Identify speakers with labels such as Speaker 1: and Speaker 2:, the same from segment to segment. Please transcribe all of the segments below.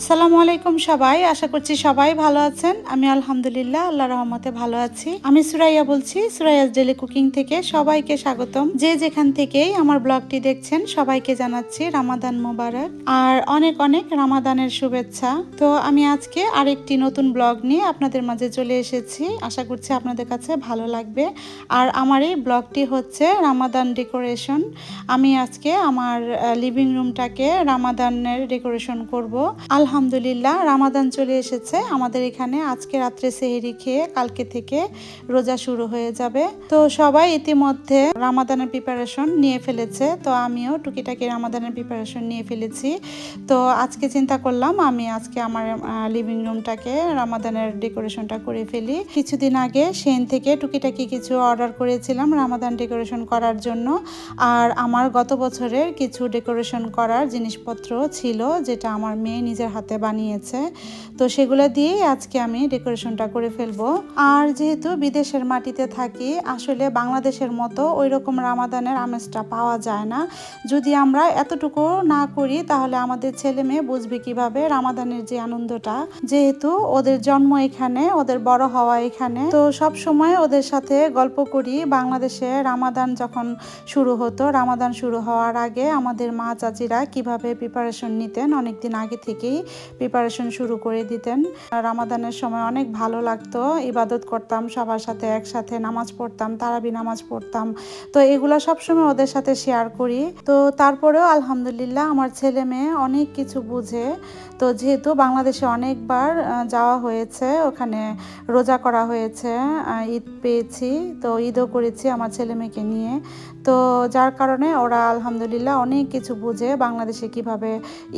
Speaker 1: আসসালামু আলাইকুম সবাই, আশা করছি সবাই ভালো আছেন। আমি আলহামদুলিল্লাহ আল্লাহর রহমতে ভালো আছি। আমি সুরাইয়া বলছি, সুরাইয়াস ডেইলি কুকিং থেকে সবাইকে স্বাগতম। যে যেখান থেকেই আমার ব্লগটি দেখছেন সবাইকে জানাচ্ছি রামাদান মোবারক আর অনেক অনেক রামাদানের শুভেচ্ছা। তো আমি আজকে আরেকটি নতুন ব্লগ নিয়ে আপনাদের মাঝে চলে এসেছি। আশা করছি আপনাদের কাছে ভালো লাগবে। আর আমার এই ব্লগটি হচ্ছে রামাদান ডেকোরেশন। আমি আজকে আমার লিভিং রুমটাকে রামাদানের ডেকোরেশন করব। আলহামদুলিল্লাহ রামাদান চলে এসেছে আমাদের এখানে। আজকে রাত্রে সেহরি খেয়ে কালকে থেকে রোজা শুরু হয়ে যাবে। তো সবাই ইতিমধ্যে রামাদানের প্রিপারেশন নিয়ে ফেলেছে, তো আমিও টুকিটাকি রামাদানের প্রিপারেশন নিয়ে ফেলেছি। তো আজকে চিন্তা করলাম আমি আজকে আমার লিভিং রুমটাকে রামাদানের ডেকোরেশনটা করে ফেলি। কিছুদিন আগে সেন থেকে টুকিটাকি কিছু অর্ডার করেছিলাম রামাদান ডেকোরেশন করার জন্য। আর আমার গত বছরের কিছু ডেকোরেশন করার জিনিসপত্র ছিল যেটা আমার মেয়ে নিজের হাতে বানিয়েছে। তো সেগুলো দিয়েই আজকে আমি ডেকোরেশনটা করে ফেলবো। আর যেহেতু বিদেশের মাটিতে থাকি, আসলে বাংলাদেশের মতো ওই রকম রামাদানের আমেজটা পাওয়া যায় না। যদি আমরা এতটুকু না করি তাহলে আমাদের ছেলে মেয়ে বুঝবে কিভাবে রামাদানের যে আনন্দটা। যেহেতু ওদের জন্ম এখানে, ওদের বড় হওয়া এখানে, তো সব সময় ওদের সাথে গল্প করি। বাংলাদেশে রামাদান যখন শুরু হতো, রামাদান শুরু হওয়ার আগে আমাদের মা চাচিরা কিভাবে প্রিপারেশন নিতেন, অনেকদিন আগে থেকেই প্রিপারেশন শুরু করে দিতেন। রামাদানের সময় অনেক ভালো লাগতো, ইবাদত করতাম সবার সাথে, একসাথে নামাজ পড়তাম, তারাবি নামাজ পড়তাম। তো এগুলো সবসময় ওদের সাথে শেয়ার করি। তো তারপরেও আলহামদুলিল্লাহ আমার ছেলে মেয়ে অনেক কিছু বুঝে। তো যেহেতু বাংলাদেশে অনেকবার যাওয়া হয়েছে, ওখানে রোজা করা হয়েছে, ঈদ পেয়েছি, তো ঈদও করেছি আমার ছেলে মেয়েকে নিয়ে। তো যার কারণে ওরা আলহামদুলিল্লাহ অনেক কিছু বুঝে বাংলাদেশে কিভাবে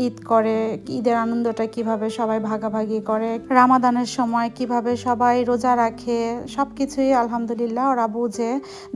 Speaker 1: ঈদ করে, ঈদের আনন্দটা কিভাবে সবাই ভাগাভাগি করে, রামাদানের সময় কিভাবে সবাই রোজা রাখে, সব কিছুই আলহামদুলিল্লাহ ওরা বুঝে,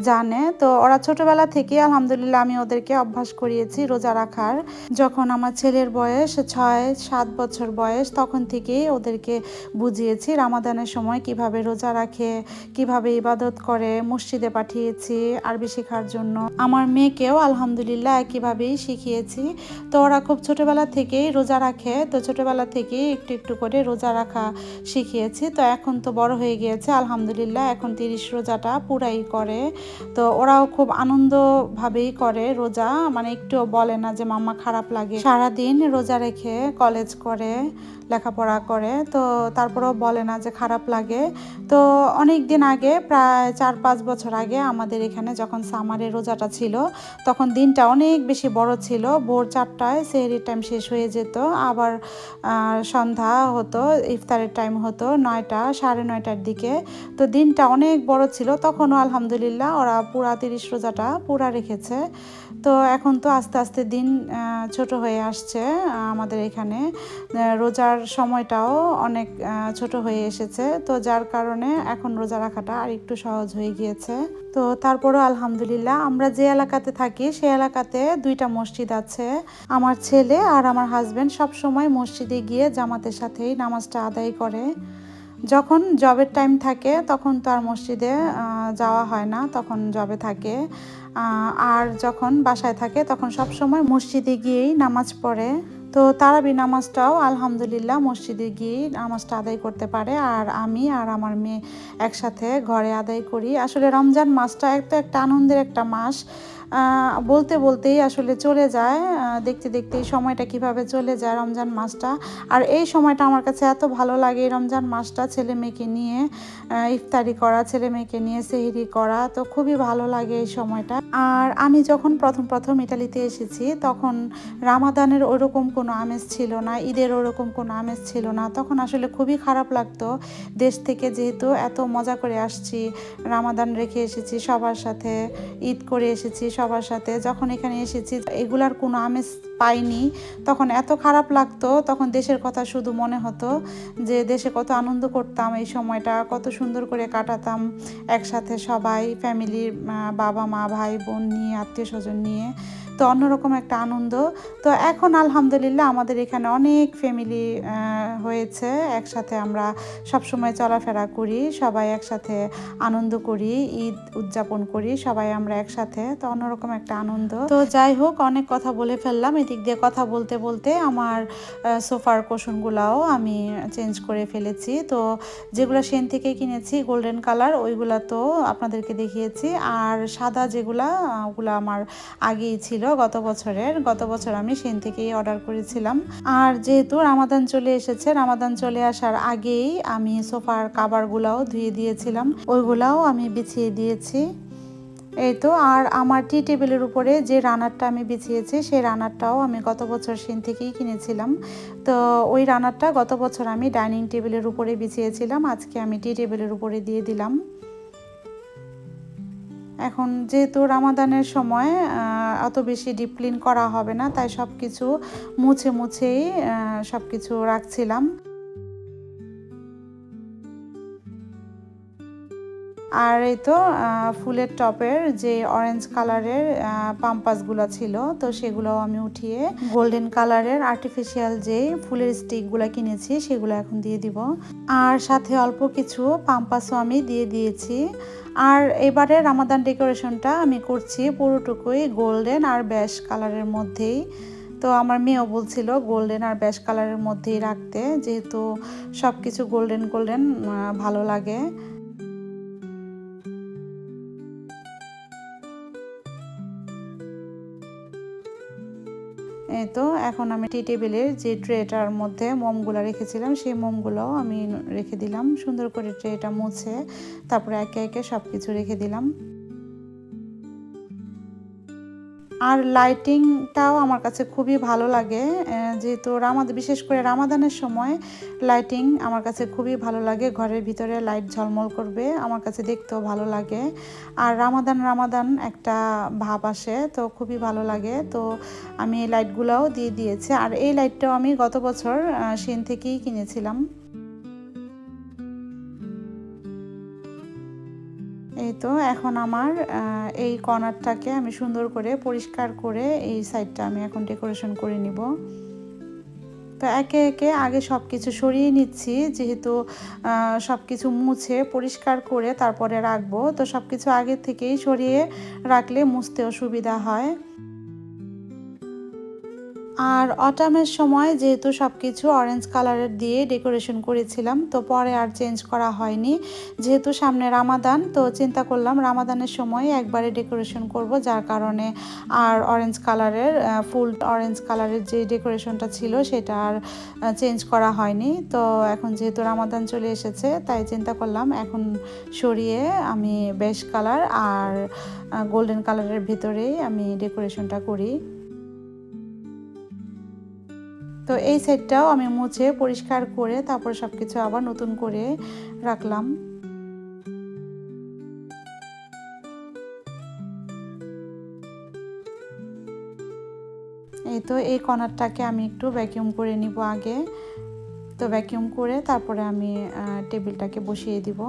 Speaker 1: জানে। তো ওরা ছোটবেলা থেকে আলহামদুলিল্লাহ আমি ওদেরকে অভ্যাস করিয়েছি রোজা রাখার। যখন আমার ছেলের বয়স 6-7 বছর বয়স, তখন থেকেই ওদেরকে বুঝিয়েছি রামাদানের সময় কিভাবে রোজা রাখে, কিভাবে ইবাদত করে। মসজিদে পাঠিয়েছি আরবি শেখার জন্য। আমার মেয়েকেও আলহামদুলিল্লাহ একইভাবেই শিখিয়েছি। তো ওরা খুব ছোটবেলা থেকেই রোজা রাখে, তো ছোটবেলা থেকেই একটু একটু করে রোজা রাখা শিখিয়েছি। তো এখন তো বড় হয়ে গিয়েছে আলহামদুলিল্লাহ, এখন 30 রোজাটা পুরাই করে। তো ওরাও খুব আনন্দভাবেই করে রোজা, মানে একটুও বলে না যে মাম্মা খারাপ লাগে। সারাদিন রোজা রেখে কলেজ করে, লেখাপড়া করে, তো তারপরেও বলে না যে খারাপ লাগে। তো অনেক দিন আগে, প্রায় 4-5 বছর আগে আমাদের এখানে যখন সামারের রোজাটা ছিল, তখন দিনটা অনেক বেশি বড় ছিল। ভোর 4টায় সেহরির টাইম শেষ হয়ে যেত, আবার সন্ধ্যা হতো, ইফতারের টাইম হতো 9টা, 9:30টার দিকে। তো দিনটা অনেক বড় ছিল। তখনও আলহামদুলিল্লাহ ওরা পুরা 30 রোজাটা পুরা রেখেছে। তো এখন তো আস্তে আস্তে দিন ছোট হয়ে আসছে, আমাদের এখানে রোজার সময়টাও অনেক ছোট হয়ে এসেছে। তো যার কারণে এখন রোজা রাখাটা আর একটু সহজ হয়ে গিয়েছে। তো তারপরও আলহামদুলিল্লাহ আমরা যে এলাকাতে থাকি সেই এলাকাতে 2টা মসজিদ আছে। আমার ছেলে আর আমার হাজবেন্ড সব সময় মসজিদে গিয়ে জামাতের সাথেই নামাজটা আদায় করে। যখন জবের টাইম থাকে তখন তো আর মসজিদে যাওয়া হয় না, তখন জবে থাকে। আর যখন বাসায় থাকে তখন সব সময় মসজিদে গিয়েই নামাজ পড়ে। তো তারাবি নামাজটাও আলহামদুলিল্লাহ মসজিদে গিয়ে নামাজটা আদায় করতে পারে, আর আমি আর আমার মেয়ে একসাথে ঘরে আদায় করি। আসলে রমজান মাসটা একটা আনন্দের একটা মাস। বলতে বলতেই আসলে চলে যায়, দেখতে দেখতেই সময়টা কিভাবে চলে যায় রমজান মাসটা। আর এই সময়টা আমার কাছে এত ভালো লাগে, রমজান মাসটা ছেলে মেয়েকে নিয়ে ইফতারি করা, ছেলে মেয়েকে নিয়ে সেহরি করা, তো খুবই ভালো লাগে এই সময়টা। আর আমি যখন প্রথম ইটালিতে এসেছি তখন রামাদানের ওরকম কোনো আমেজ ছিল না, ঈদের ওরকম কোনো আমেজ ছিল না। তখন আসলে খুবই খারাপ লাগতো, দেশ থেকে যেহেতু এত মজা করে আসছি, রামাদান রেখে এসেছি, সবার সাথে ঈদ করে এসেছি, সবার সাথে। যখন এখানে এসেছি এগুলার কোনো আমেজ পাইনি, তখন এত খারাপ লাগতো। তখন দেশের কথা শুধু মনে হতো যে দেশে কত আনন্দ করতাম, এই সময়টা কত সুন্দর করে কাটাতাম একসাথে সবাই, ফ্যামিলির বাবা মা ভাই বোন নিয়ে, আত্মীয় স্বজন নিয়ে। তো অন্যরকম একটা আনন্দ। তো এখন আলহামদুলিল্লাহ আমাদের এখানে অনেক ফ্যামিলি হয়েছে, একসাথে আমরা সবসময় চলাফেরা করি, সবাই একসাথে আনন্দ করি, ঈদ উদযাপন করি সবাই আমরা একসাথে। তো অন্যরকম একটা আনন্দ। তো যাই হোক, অনেক কথা বলে ফেললাম। এদিক দিয়ে কথা বলতে বলতে আমার সোফার কুশনগুলাও আমি চেঞ্জ করে ফেলেছি। তো যেগুলো সেন থেকে কিনেছি গোল্ডেন কালার, ওইগুলা তো আপনাদেরকে দেখিয়েছি। আর সাদা যেগুলা, ওগুলো আমার আগেই ছিল, গত বছর আমি সেন থেকেই অর্ডার করেছিলাম। আর যেহেতু রামাদান চলে এসেছে, রামাদান চলে আসার আগেই আমি সোফার কাভারগুলাও ধুয়ে দিয়েছিলাম, ওইগুলাও আমি বিছিয়ে দিয়েছি। এই তো। আর আমার টি টেবিলের উপরে যে রানারটা আমি বিছিয়েছি, সেই রানারটাও আমি গত বছর সেন থেকেই কিনেছিলাম। তো ওই রানারটা গত বছর আমি ডাইনিং টেবিলের উপরে বিছিয়েছিলাম, আজকে আমি টি টেবিলের উপরে দিয়ে দিলাম। এখন যেহেতু রামাদানের সময় অত বেশি ডিপ ক্লিন করা হবে না, তাই সব কিছু মুছেই সব কিছু রাখছিলাম। আর এই তো ফুলের টপের যে অরেঞ্জ কালারের পাম্পাসগুলো ছিল, তো সেগুলোও আমি উঠিয়ে গোল্ডেন কালারের আর্টিফিশিয়াল যে ফুলের স্টিকগুলো কিনেছি সেগুলো এখন দিয়ে দিব। আর সাথে অল্প কিছু পাম্পাসও আমি দিয়ে দিয়েছি। আর এবারে রামাদান ডেকোরেশনটা আমি করছি পুরোটুকুই গোল্ডেন আর বেজ কালারের মধ্যেই। তো আমার মেয়েও বলছিল গোল্ডেন আর বেজ কালারের মধ্যেই রাখতে, যেহেতু সব কিছু গোল্ডেন গোল্ডেন ভালো লাগে। এই তো এখন আমি টি টেবিলের যে ট্রেটার মধ্যে মোমগুলো রেখেছিলাম, সেই মোমগুলোও আমি রেখে দিলাম সুন্দর করে, ট্রেটা মুছে তারপরে একে একে সব কিছু রেখে দিলাম। আর লাইটিংটাও আমার কাছে খুবই ভালো লাগে, যেহেতু বিশেষ করে রামাদানের সময় লাইটিং আমার কাছে খুবই ভালো লাগে। ঘরের ভিতরে লাইট ঝলমল করবে, আমার কাছে দেখতেও ভালো লাগে। আর রামাদান একটা ভাব আসে, তো খুবই ভালো লাগে। তো আমি এই লাইটগুলোও দিয়ে দিয়েছি। আর এই লাইটটাও আমি গত বছর সেন থেকেই কিনেছিলাম। এই তো এখন আমার এই কর্নারটাকে আমি সুন্দর করে পরিষ্কার করে এই সাইডটা আমি এখন ডেকোরেশন করে নিব। তো একে একে আগে সব কিছু সরিয়ে নিচ্ছি, যেহেতু সব কিছু মুছে পরিষ্কার করে তারপরে রাখবো। তো সব কিছু আগে থেকেই সরিয়ে রাখলে মুছতেও সুবিধা হয়। আর অটামের সময় যেহেতু সব কিছু অরেঞ্জ কালারের দিয়ে ডেকোরেশন করেছিলাম, তো পরে আর চেঞ্জ করা হয়নি। যেহেতু সামনে রামাদান, তো চিন্তা করলাম রামাদানের সময় একবারে ডেকোরেশন করব, যার কারণে আর অরেঞ্জ কালারের ফুল অরেঞ্জ কালারের যে ডেকোরেশনটা ছিল সেটা আর চেঞ্জ করা হয়নি। তো এখন যেহেতু রামাদান চলে এসেছে, তাই চিন্তা করলাম এখন সরিয়ে আমি বেজ কালার আর গোল্ডেন কালারের ভিতরেই আমি ডেকোরেশনটা করি। তো এই সাইডটাও আমি মুছে পরিষ্কার করে তারপর সব কিছু আবার নতুন করে রাখলাম। এই তো এই কর্নারটাকে আমি একটু ভ্যাকিউম করে নিব আগে। তো ভ্যাকিউম করে তারপরে আমি টেবিলটাকে বসিয়ে দিব।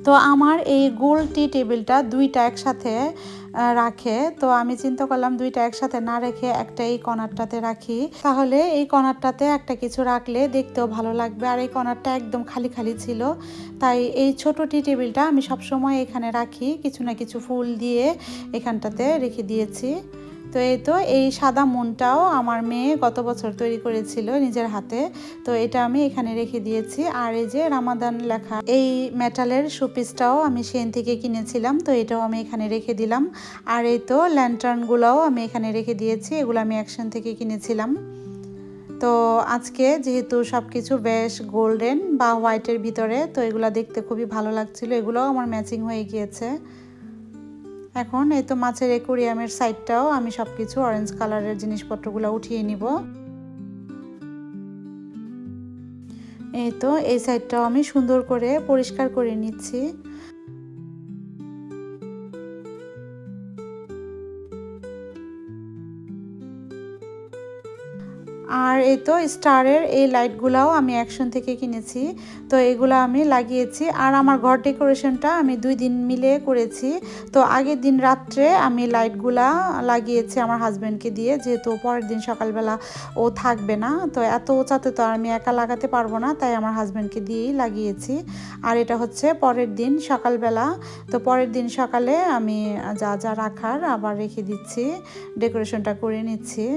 Speaker 1: তো আমার এই গোল টি টেবিলটা দুইটা একসাথে রাখে। তো আমি চিন্তা করলাম দুইটা একসাথে না রেখে একটা এই কর্নারটাতে রাখি, তাহলে এই কর্নারটাতে একটা কিছু রাখলে দেখতেও ভালো লাগবে। আর এই কর্নারটা একদম খালি খালি ছিল, তাই এই ছোট টি টেবিলটা আমি সবসময় এখানে রাখি, কিছু না কিছু ফুল দিয়ে এখানটাতে রেখে দিয়েছি। তো এই তো এই সাদা মনটাও আমার মেয়ে গত বছর তৈরি করেছিল নিজের হাতে, তো এটা আমি এখানে রেখে দিয়েছি। আর এই যে রামাদান লেখা এই মেটালের শোপিসটাও আমি সেন থেকে কিনেছিলাম, তো এটাও আমি এখানে রেখে দিলাম। আর এই তো ল্যান্টার্নগুলোও আমি এখানে রেখে দিয়েছি, এগুলো আমি অ্যাকশন থেকে কিনেছিলাম। তো আজকে যেহেতু সব কিছু বেশ গোল্ডেন বা হোয়াইটের ভিতরে, তো এগুলো দেখতে খুবই ভালো লাগছিল, এগুলোও আমার ম্যাচিং হয়ে গিয়েছে। এখন এই তো মাছের অ্যাকোয়ারিয়ামের সাইডটাও আমি সব কিছু অরেঞ্জ কালারের জিনিসপত্রগুলো উঠিয়ে নিব। এই তো এই সাইডটাও আমি সুন্দর করে পরিষ্কার করে নিচ্ছি। আর এই তো স্টারের এই লাইটগুলাও আমি অ্যাকশন থেকে কিনেছি। তো এগুলো আমি লাগিয়েছি। আর আমার ঘর ডেকোরেশনটা আমি 2 দিন মিলে করেছি। তো আগের দিন রাত্রে আমি লাইটগুলা লাগিয়েছি আমার হাজব্যান্ডকে দিয়ে, যেহেতু পরের দিন সকালবেলা ও থাকবে না। তো এত উঁচাতে তো আমি একা লাগাতে পারবো না, তাই আমার হাজব্যান্ডকে দিয়েই লাগিয়েছি। আর এটা হচ্ছে পরের দিন সকালবেলা। তো পরের দিন সকালে আমি যা যা রাখার আবার রেখে দিচ্ছি, ডেকোরেশনটা করে নিচ্ছি।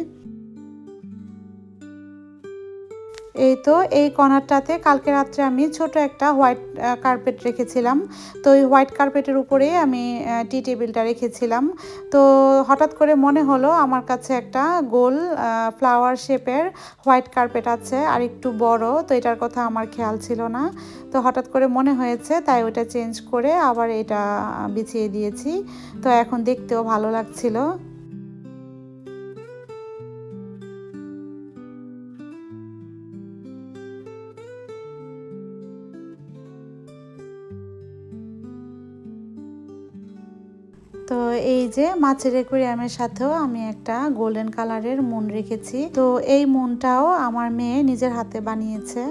Speaker 1: এই তো এই কর্নারটাতে কালকে রাত্রে আমি ছোট একটা হোয়াইট কার্পেট রেখেছিলাম। তো ওই হোয়াইট কার্পেটের উপরেই আমি টি টেবিলটা রেখেছিলাম। তো হঠাৎ করে মনে হলো আমার কাছে একটা গোল ফ্লাওয়ার শেপের হোয়াইট কার্পেট আছে আর একটু বড়, তো এটার কথা আমার খেয়াল ছিল না। তো হঠাৎ করে মনে হয়েছে, তাই ওটা চেঞ্জ করে আবার এটা বিছিয়ে দিয়েছি। তো এখন দেখতেও ভালো লাগছিল। তো এই যে মাছের অ্যাকুয়ারিয়ামের সাথেও আমি একটা গোল্ডেন কালারের মুন রেখেছি। তো এই মুনটাও আমার মেয়ে নিজের হাতে বানিয়েছে।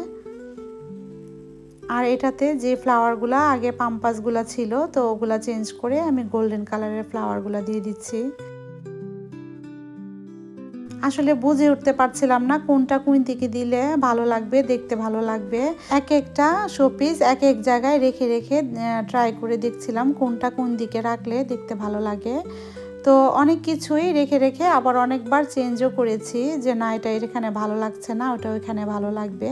Speaker 1: আর এটাতে যে ফ্লাওয়ারগুলা আগে পাম্পাসগুলা ছিল, তো ওগুলা চেঞ্জ করে আমি গোল্ডেন কালারের ফ্লাওয়ারগুলা দিয়ে দিচ্ছি। আসলে বুঝে উঠতে পারছিলাম না কোনটা কোন দিকে দিলে ভালো লাগবে, দেখতে ভালো লাগবে। এক একটা শোপিস এক এক জায়গায় রেখে রেখে ট্রাই করে দেখছিলাম কোনটা কোন দিকে রাখলে দেখতে ভালো লাগে। তো অনেক কিছুই রেখে রেখে আবার অনেকবার চেঞ্জও করেছি, যে না এটা এখানে ভালো লাগছে না, ওটা ওইখানে ভালো লাগবে।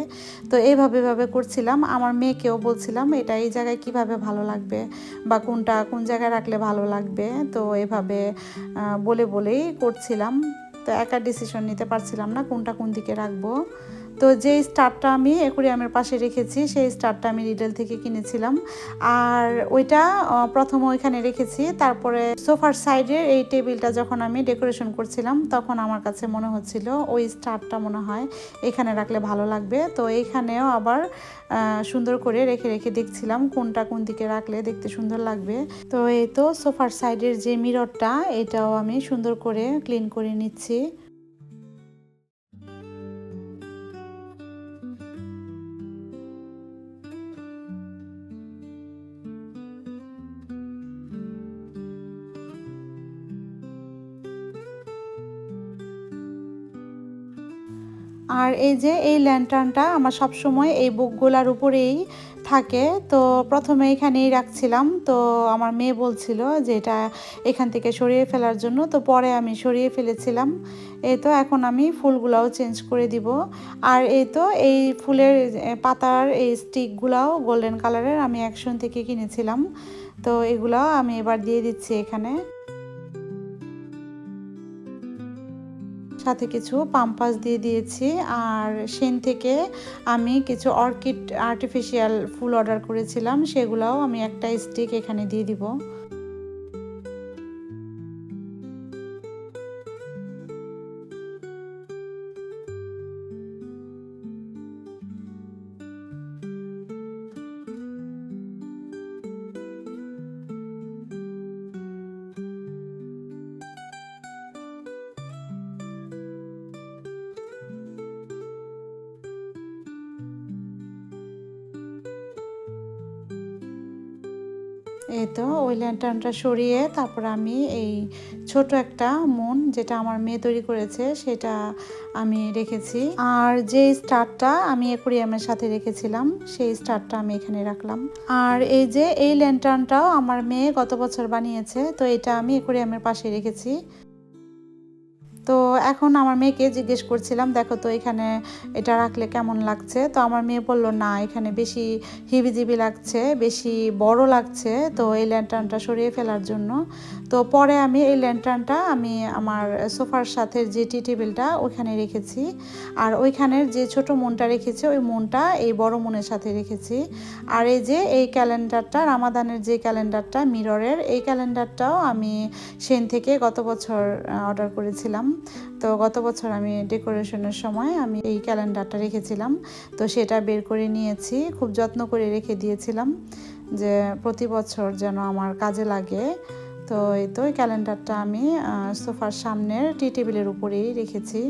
Speaker 1: তো এইভাবে করছিলাম। আমার মেয়েকেও বলছিলাম এটা এই জায়গায় কিভাবে ভালো লাগবে বা কোনটা কোন জায়গায় রাখলে ভালো লাগবে। তো এভাবে বলেই করছিলাম। তো একা ডিসিশন নিতে পারছিলাম না কোনটা কোন দিকে রাখবো। তো যে স্টারটা আমি অ্যাকুয়ারিয়ামের পাশে রেখেছি, সেই স্টারটা আমি রিডেল থেকে কিনেছিলাম। আর ওইটা প্রথমে ওইখানে রেখেছি। তারপরে সোফার সাইডের এই টেবিলটা যখন আমি ডেকোরেশন করছিলাম, তখন আমার কাছে মনে হচ্ছিল ওই স্টারটা মনে হয় এখানে রাখলে ভালো লাগবে। তো এইখানেও আবার সুন্দর করে রেখে রেখে দেখছিলাম কোনটা কোন দিকে রাখলে দেখতে সুন্দর লাগবে। তো এই তো সোফার সাইডের যে মিররটা, এটাও আমি সুন্দর করে ক্লিন করে নিচ্ছি। আর এই যে এই ল্যান্টার্নটা আমার সবসময় এই বুকগুলার উপরেই থাকে। তো প্রথমে এখানেই রাখছিলাম। তো আমার মেয়ে বলছিল যে এটা এখান থেকে সরিয়ে ফেলার জন্য, তো পরে আমি সরিয়ে ফেলেছিলাম। এই তো এখন আমি ফুলগুলাও চেঞ্জ করে দিব। আর এই তো এই ফুলের পাতার এই স্টিকগুলাও গোল্ডেন কালারের আমি অ্যাকশন থেকে কিনেছিলাম। তো এগুলাও আমি এবার দিয়ে দিচ্ছি এখানে। সাথে কিছু পাম্পাস দিয়ে দিয়েছি। আর সেন থেকে আমি কিছু অর্কিড আর্টিফিশিয়াল ফুল অর্ডার করেছিলাম, সেগুলোও আমি একটা স্টিক এখানে দিয়ে দিব। এই তো ওই ল্যান্টার্নটা সরিয়ে তারপর আমি এই ছোট একটা মুন, যেটা আমার মেয়ে তৈরি করেছে, সেটা আমি রেখেছি। আর যে স্টারটা আমি অ্যাকুয়ারিয়ামের সাথে রেখেছিলাম, সেই স্টারটা আমি এখানে রাখলাম। আর এই যে এই ল্যান্টার্নটাও আমার মেয়ে গত বছর বানিয়েছে, তো এটা আমি অ্যাকুয়ারিয়ামের পাশে রেখেছি। তো এখন আমার মেয়েকে জিজ্ঞেস করছিলাম, দেখো তো এখানে এটা রাখলে কেমন লাগছে। তো আমার মেয়ে বললো না, এখানে বেশি হিবিজিবি লাগছে, বেশি বড় লাগছে, তো এই ল্যান্টার্নটা সরিয়ে ফেলার জন্য। তো পরে আমি এই ল্যান্টার্নটা আমি আমার সোফার সাথে যে টি টেবিলটা ওইখানে রেখেছি। আর ওইখানের যে ছোট মনটা রেখেছি, ওই মনটা এই বড় মনের সাথে রেখেছি। আর এই যে এই ক্যালেন্ডারটা, রামাদানের যে ক্যালেন্ডারটা মিররের, এই ক্যালেন্ডারটাও আমি সেন থেকে গত বছর অর্ডার করেছিলাম। তো গত বছর আমি ডেকোরেশনের সময় আমি এই ক্যালেন্ডারটা রেখেছিলাম, তো সেটা বের করে নিয়েছি, খুব যত্ন করে রেখে দিয়েছিলাম যে প্রতি বছর যেন আমার কাজে লাগে। তো এই তো ক্যালেন্ডারটা আমি সোফার সামনের টি টেবিলের উপরেই রেখেছি।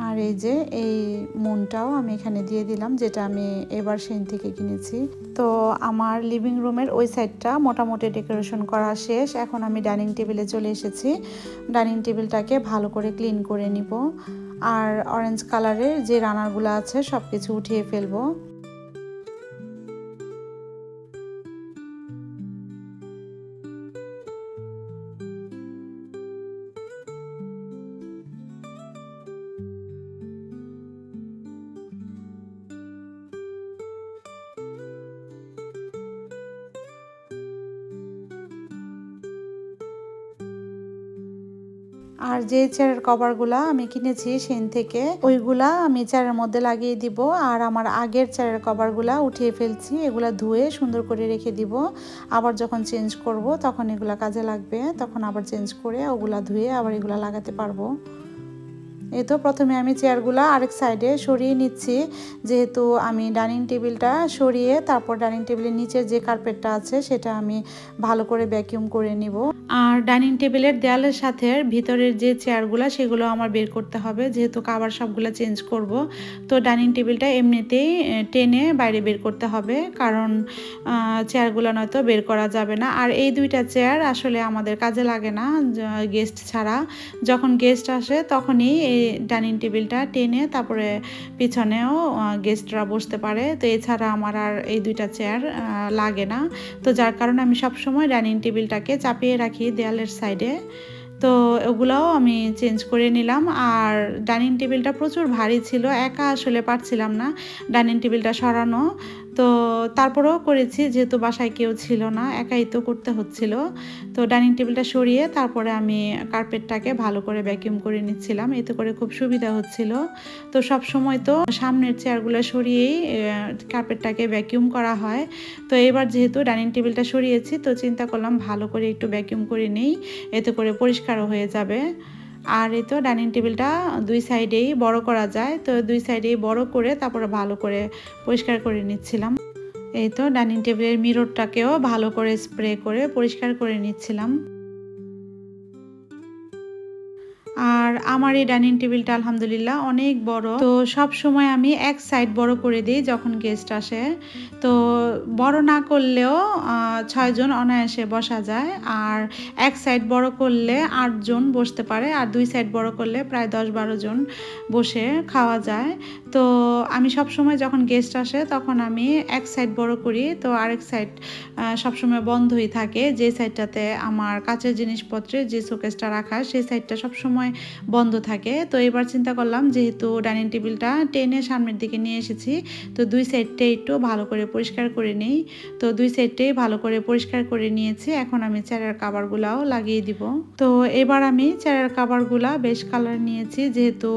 Speaker 1: আর এই যে এই মুনটাও আমি এখানে দিয়ে দিলাম, যেটা আমি এবার সেন থেকে কিনেছি। তো আমার লিভিং রুমের ওই সাইডটা মোটামুটি ডেকোরেশন করা শেষ। এখন আমি ডাইনিং টেবিলে চলে এসেছি। ডাইনিং টেবিলটাকে ভালো করে ক্লিন করে নিব, আর অরেঞ্জ কালারের যে রানারগুলো আছে সব কিছু উঠিয়ে ফেলবো। আর যে চেয়ারের কভারগুলা আমি কিনেছি সেন থেকে, ওইগুলা আমি চেয়ারের মধ্যে লাগিয়ে দিব। আর আমার আগের চেয়ারের কভারগুলা উঠিয়ে ফেলছি, এগুলা ধুয়ে সুন্দর করে রেখে দিব। আবার যখন চেঞ্জ করব তখন এগুলা কাজে লাগবে, তখন আবার চেঞ্জ করে ওগুলা ধুয়ে আবার এগুলা লাগাতে পারবো। এই তো প্রথমে আমি চেয়ারগুলো আরেক সাইডে সরিয়ে নিচ্ছি, যেহেতু আমি ডাইনিং টেবিলটা সরিয়ে তারপর ডাইনিং টেবিলের নিচের যে কার্পেটটা আছে সেটা আমি ভালো করে ভ্যাকিউম করে নিব। আর ডাইনিং টেবিলের দেয়ালের সাথে ভিতরের যে চেয়ারগুলো সেগুলো আমার বের করতে হবে, যেহেতু কাভার সবগুলো চেঞ্জ করব। তো ডাইনিং টেবিলটা এমনিতেই টেনে বাইরে বের করতে হবে, কারণ চেয়ারগুলো নয়তো বের করা যাবে না। আর এই দুইটা চেয়ার আসলে আমাদের কাজে লাগে না গেস্ট ছাড়া। যখন গেস্ট আসে তখনই এই ডাইনিং টেবিলটা টেনে তারপরে পিছনেও গেস্টরা বসতে পারে। তো এছাড়া আমার আর এই দুইটা চেয়ার লাগে না। তো যার কারণে আমি সবসময় ডাইনিং টেবিলটাকে চাপিয়ে রাখি দেয়ালের সাইডে। তো ওগুলাও আমি চেঞ্জ করে নিলাম। আর ডাইনিং টেবিলটা প্রচুর ভারী ছিল, একা আসলে পারছিলাম না ডাইনিং টেবিলটা সরানো। তো তারপরেও করেছি, যেহেতু বাসায় কেউ ছিল না, একাই তো করতে হচ্ছিল। তো ডাইনিং টেবিলটা সরিয়ে তারপরে আমি কার্পেটটাকে ভালো করে ভ্যাকিউম করে নিচ্ছিলাম, এতে করে খুব সুবিধা হচ্ছিল। তো সব সময় তো সামনের চেয়ারগুলো সরিয়েই কার্পেটটাকে ভ্যাকিউম করা হয়। তো এবার যেহেতু ডাইনিং টেবিলটা সরিয়েছি, তো চিন্তা করলাম ভালো করে একটু ভ্যাকিউম করে নিই, এতে করে পরিষ্কারও হয়ে যাবে। আর এই তো ডাইনিং টেবিলটা দুই সাইডেই বড় করা যায়, তো দুই সাইডেই বড় করে তারপরে ভালো করে পরিষ্কার করে নিচ্ছিলাম। এই তো ডাইনিং টেবিলের মিররটাকেও ভালো করে স্প্রে করে পরিষ্কার করে নিচ্ছিলাম। আর আমার এই ডাইনিং টেবিলটা আলহামদুলিল্লাহ অনেক বড়। তো সব সময় আমি এক সাইড বড় করে দিই যখন গেস্ট আসে। তো বড় না করলেও 6 জন অনায়াসে বসা যায়। আর এক সাইড বড় করলে 8 জন বসতে পারে, আর দুই সাইড বড় করলে প্রায় 10-12 জন বসে খাওয়া যায়। তো আমি সব সময় যখন গেস্ট আসে তখন আমি এক সাইড বড় করি, তো আরেক সাইড সবসময় বন্ধই থাকে। যে সাইডটাতে আমার কাচের জিনিসপত্রের যে শোকেসটা রাখা সেই সাইডটা সবসময় বন্ধ থাকে। তো এবার চিন্তা করলাম যেহেতু ডাইনিং টেবিলটা টেনে সামনের দিকে নিয়ে এসেছি, তো দুই সাইডটাই একটু ভালো করে পরিষ্কার করে নিই। তো দুই সাইডটাই ভালো করে পরিষ্কার করে নিয়েছি। এখন আমি চেয়ারের কাভারগুলাও লাগিয়ে দিব। তো এবার আমি চেয়ারের কাভারগুলা বেশ কালার নিয়েছি, যেহেতু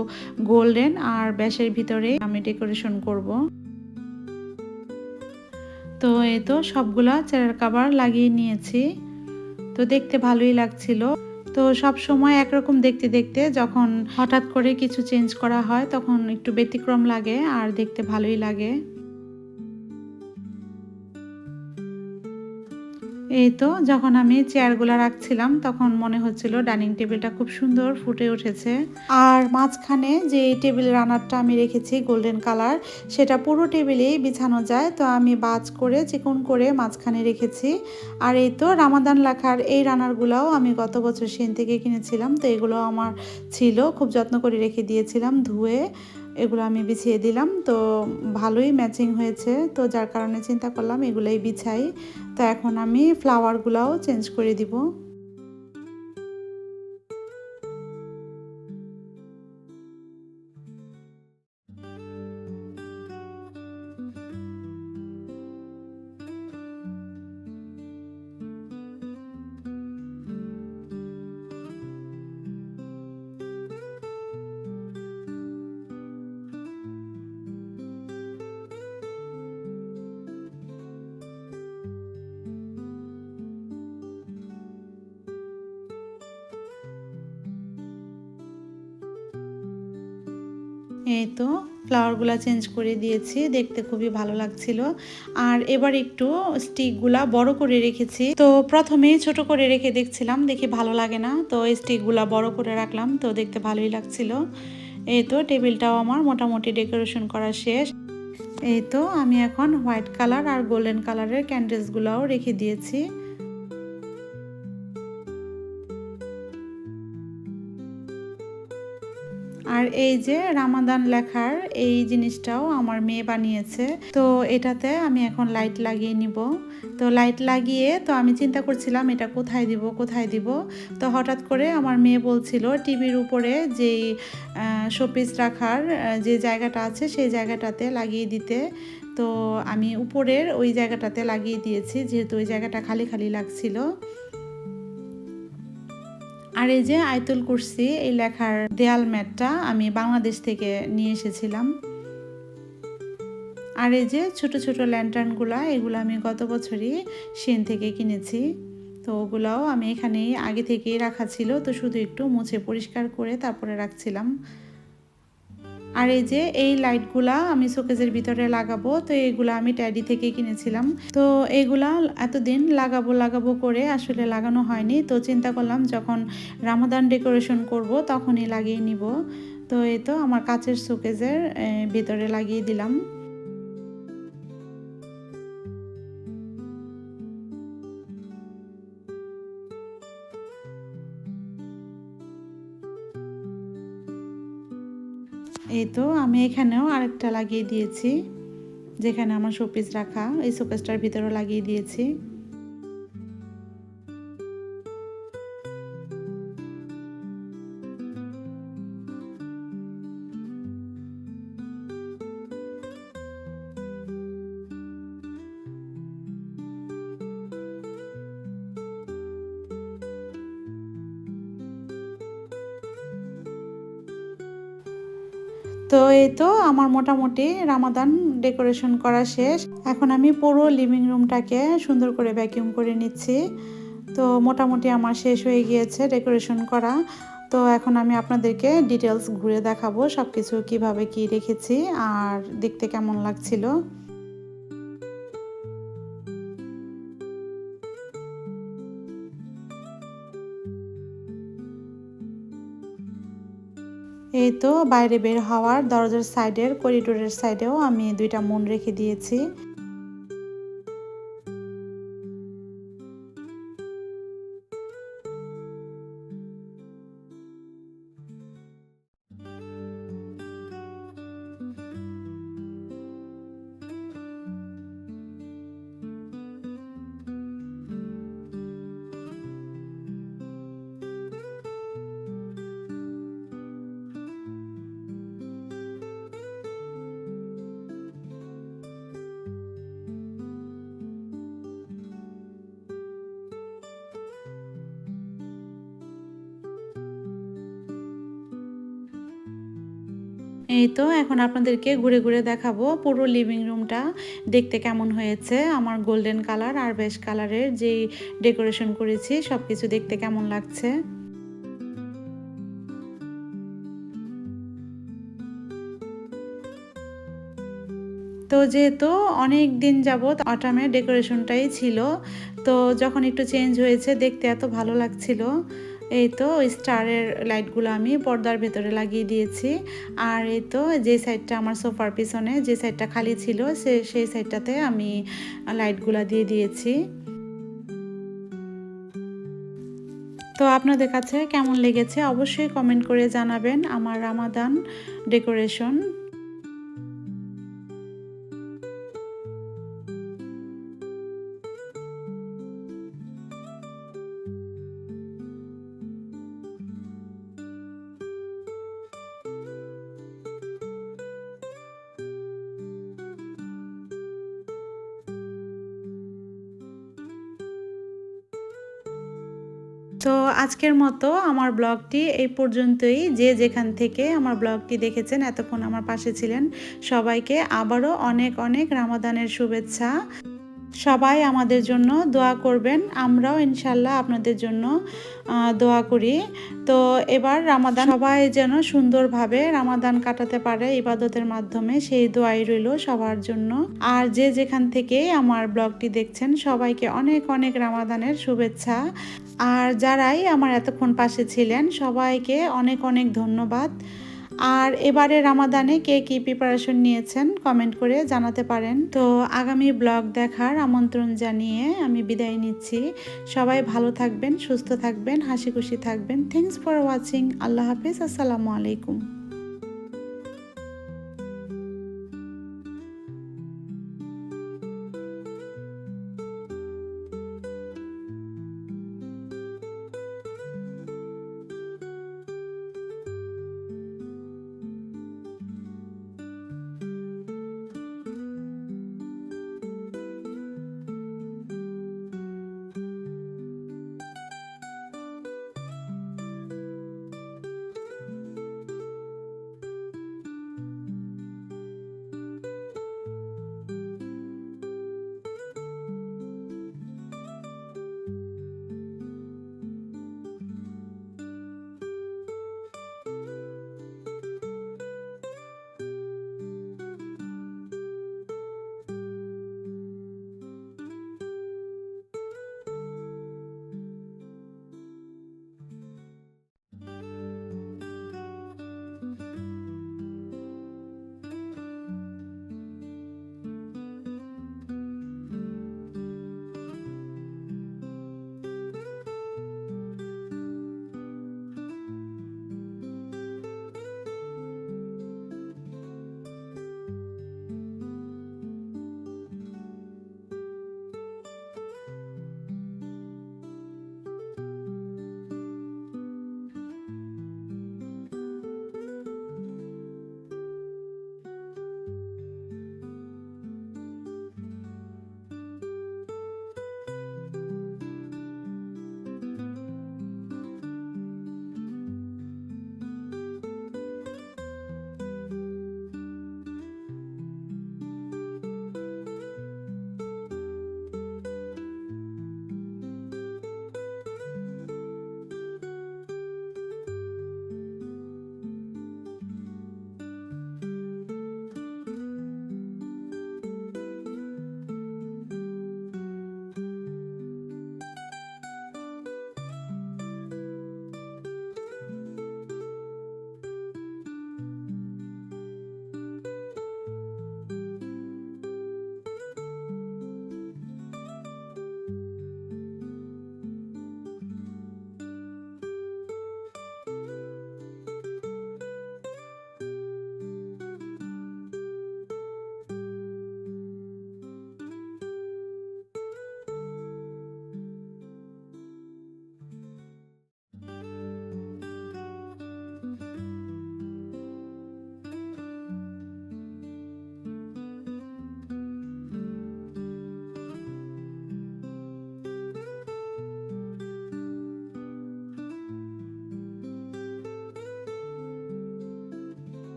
Speaker 1: গোল্ডেন আর বেশের ভিতরে আমি ডেকোরেশন করব। তো এই তো সবগুলা চেয়ারের কাভার লাগিয়ে নিয়েছি। তো দেখতে ভালোই লাগছিল। তো সব সময় একরকম দেখতে দেখতে যখন হঠাৎ করে কিছু চেঞ্জ করা হয় তখন একটু ব্যতিক্রম লাগে আর দেখতে ভালোই লাগে। এই তো যখন আমি চেয়ারগুলো রাখছিলাম তখন মনে হচ্ছিল ডাইনিং টেবিলটা খুব সুন্দর ফুটে উঠেছে। আর মাঝখানে যে টেবিল রানারটা আমি রেখেছি গোল্ডেন কালার, সেটা পুরো টেবিলেই বিছানো যায়। তো আমি বাজ করে চিকন করে মাঝখানে রেখেছি। আর এই তো রামাদান লেখার এই রানারগুলোও আমি গত বছর সেন থেকে কিনেছিলাম। তো এগুলো আমার ছিল, খুব যত্ন করে রেখে দিয়েছিলাম ধুয়ে। এগুলো আমি বিছিয়ে দিলাম, তো ভালোই ম্যাচিং হয়েছে। তো যার কারণে চিন্তা করলাম এগুলোই বিছাই। তো এখন আমি ফ্লাওয়ারগুলোও চেঞ্জ করে দিব। এই তো ফ্লাওয়ারগুলো চেঞ্জ করে দিয়েছি, দেখতে খুবই ভালো লাগছিল। আর এবার একটু স্টিকগুলা বড় করে রেখেছি। তো প্রথমেই ছোট করে রেখে দেখছিলাম, দেখি ভালো লাগে না, তো এই স্টিকগুলা বড় করে রাখলাম, তো দেখতে ভালোই লাগছিল। এই তো টেবিলটাও আমার মোটামুটি ডেকোরেশন করা শেষ। এই তো আমি এখন হোয়াইট কালার আর গোল্ডেন কালারের ক্যান্ডেলসগুলোও রেখে দিয়েছি। আর এই যে রামাদান লেখার এই জিনিসটাও আমার মেয়ে বানিয়েছে। তো এটাতে আমি এখন লাইট লাগিয়ে নিব। তো লাইট লাগিয়ে তো আমি চিন্তা করছিলাম এটা কোথায় দিব কোথায় দিব। তো হঠাৎ করে আমার মেয়ে বলছিল টিভির উপরে যেই শোপিস রাখার যে জায়গাটা আছে সেই জায়গাটাতে লাগিয়ে দিতে। তো আমি উপরের ওই জায়গাটাতে লাগিয়ে দিয়েছি, যেহেতু ওই জায়গাটা খালি খালি লাগছিল। আর এই যে আয়তুল কুরসি এই লেখার দেয়াল ম্যাটটা আমি বাংলাদেশ থেকে নিয়ে এসেছিলাম। আর এই যে ছোট ছোট ল্যান্টার্নগুলা, এগুলো আমি গত বছরই সেন থেকে কিনেছি। তো ওগুলাও আমি এখানেই আগে থেকেই রাখা ছিল, তো শুধু একটু মুছে পরিষ্কার করে তারপরে রাখছিলাম। আর এই যে এই লাইটগুলা আমি শোকেজের ভিতরে লাগাবো, তো এইগুলা আমি ট্যাডি থেকে কিনেছিলাম। তো এইগুলা এতদিন লাগাবো লাগাবো করে আসলে লাগানো হয়নি। তো চিন্তা করলাম যখন রামাদান ডেকোরেশন করব তখনই লাগিয়ে নিব। তো এই তো আমার কাচের শোকেজের ভিতরে লাগিয়ে দিলাম। এই তো আমি এখানেও আরেকটা লাগিয়ে দিয়েছি, যেখানে আমার শোপিস রাখা এই শোকেসটার ভিতরেও লাগিয়ে দিয়েছি। তো এই তো আমার মোটামুটি রামাদান ডেকোরেশন করা শেষ। এখন আমি পুরো লিভিং রুমটাকে সুন্দর করে ভ্যাকিউম করে নিচ্ছি। তো মোটামুটি আমার শেষ হয়ে গিয়েছে ডেকোরেশন করা। তো এখন আমি আপনাদেরকে ডিটেলস ঘুরে দেখাবো সব কিছু কীভাবে কী রেখেছি আর দেখতে কেমন লাগছিল। এই তো বাইরে বের হওয়ার দরজার সাইডের করিডোরের সাইডেও আমি দুইটা মন রেখে দিয়েছি। এই তো এখন আপনাদেরকে ঘুরে ঘুরে দেখাবো পুরো লিভিং রুমটা দেখতে কেমন হয়েছে। আমার গোল্ডেন কালার আর বেশ কালারের যেই ডেকোরেশন করেছি সব কিছু দেখতে কেমন লাগছে। তো যেহেতু অনেক দিন যাবত অটামে ডেকোরেশনটাই ছিল, তো যখন একটু চেঞ্জ হয়েছে দেখতে এত ভালো লাগছিল। এই তো স্টারের লাইটগুলো আমি পর্দার ভেতরে লাগিয়ে দিয়েছি। আর এই তো যে সাইডটা আমার সোফার পিছনে যে সাইডটা খালি ছিল সেই সাইডটাতে আমি লাইটগুলো দিয়ে দিয়েছি। তো আপনাদের কাছে কেমন লেগেছে অবশ্যই কমেন্ট করে জানাবেন আমার রামাদান ডেকোরেশন। তো আজকের মতো আমার ব্লগটি এই পর্যন্তই। যে যেখান থেকে আমার ব্লগটি দেখেছেন এতক্ষণ আমার পাশে ছিলেন সবাইকে আবারও অনেক অনেক রামাদানের শুভেচ্ছা। সবাই আমাদের জন্য দোয়া করবেন, আমরাও ইনশাল্লাহ আপনাদের জন্য দোয়া করি। তো এবার রামাদান সবাই যেন সুন্দরভাবে রামাদান কাটাতে পারে ইবাদতের মাধ্যমে, সেই দোয়াই রইল সবার জন্য। আর যে যেখান থেকে আমার ব্লগটি দেখছেন সবাইকে অনেক অনেক রামাদানের শুভেচ্ছা। আর যারাই আমার এতক্ষণ পাশে ছিলেন সবাইকে অনেক অনেক ধন্যবাদ। আর এবারে রামাদানে কে কী প্রিপারেশন নিয়েছেন কমেন্ট করে জানাতে পারেন। তো আগামী ব্লগ দেখার আমন্ত্রণ জানিয়ে আমি বিদায় নিচ্ছি। সবাই ভালো থাকবেন, সুস্থ থাকবেন, হাসি খুশি থাকবেন। Thanks for watching. আল্লাহ হাফিজ। আসসালামু আলাইকুম।